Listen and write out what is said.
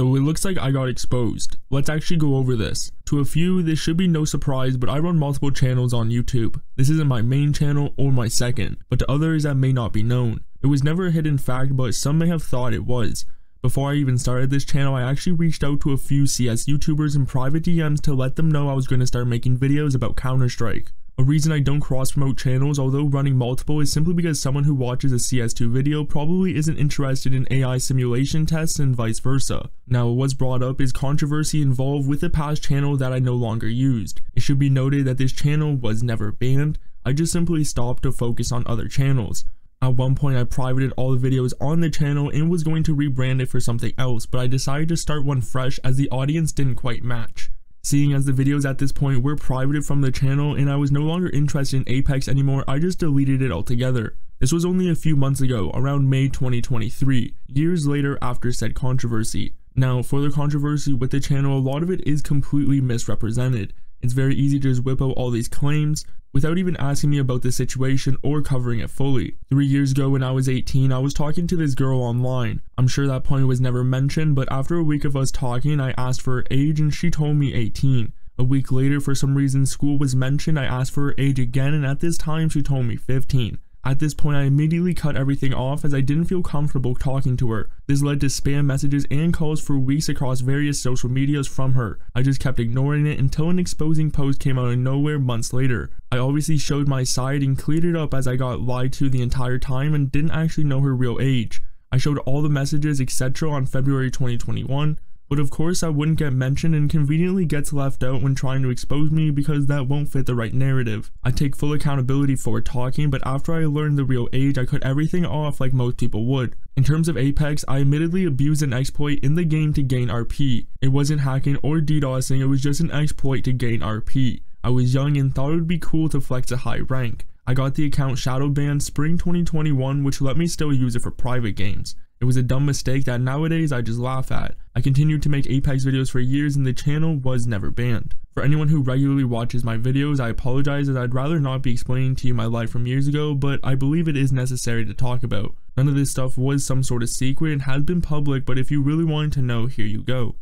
So it looks like I got exposed. Let's actually go over this. To a few, this should be no surprise, but I run multiple channels on YouTube. This isn't my main channel or my second, but to others that may not be known. It was never a hidden fact, but some may have thought it was. Before I even started this channel, I actually reached out to a few CS YouTubers in private DMs to let them know I was going to start making videos about Counter-Strike. A reason I don't cross-promote channels, although running multiple, is simply because someone who watches a CS2 video probably isn't interested in AI simulation tests and vice versa. Now, what's brought up is controversy involved with a past channel that I no longer used. It should be noted that this channel was never banned, I just simply stopped to focus on other channels. At one point I privated all the videos on the channel and was going to rebrand it for something else, but I decided to start one fresh as the audience didn't quite match. Seeing as the videos at this point were privated from the channel and I was no longer interested in Apex anymore, I just deleted it altogether. This was only a few months ago, around May 2023, years later after said controversy. Now, for the controversy with the channel, a lot of it is completely misrepresented. It's very easy to just whip out all these claims without even asking me about the situation or covering it fully. 3 years ago when I was 18, I was talking to this girl online. I'm sure that point was never mentioned, but after a week of us talking, I asked for her age and she told me 18. A week later, for some reason, school was mentioned. I asked for her age again, and at this time she told me 15. At this point, I immediately cut everything off as I didn't feel comfortable talking to her. This led to spam messages and calls for weeks across various social medias from her. I just kept ignoring it until an exposing post came out of nowhere months later. I obviously showed my side and cleared it up as I got lied to the entire time and didn't actually know her real age. I showed all the messages etc. on February 2021. But of course I wouldn't get mentioned and conveniently gets left out when trying to expose me because that won't fit the right narrative. I take full accountability for talking, but after I learned the real age, I cut everything off like most people would. In terms of Apex, I admittedly abused an exploit in the game to gain RP. It wasn't hacking or DDoSing, it was just an exploit to gain RP. I was young and thought it would be cool to flex a high rank. I got the account shadow banned spring 2021, which let me still use it for private games. It was a dumb mistake that nowadays I just laugh at. I continued to make Apex videos for years and the channel was never banned. For anyone who regularly watches my videos, I apologize as I'd rather not be explaining to you my life from years ago, but I believe it is necessary to talk about. None of this stuff was some sort of secret and has been public, but if you really wanted to know, here you go.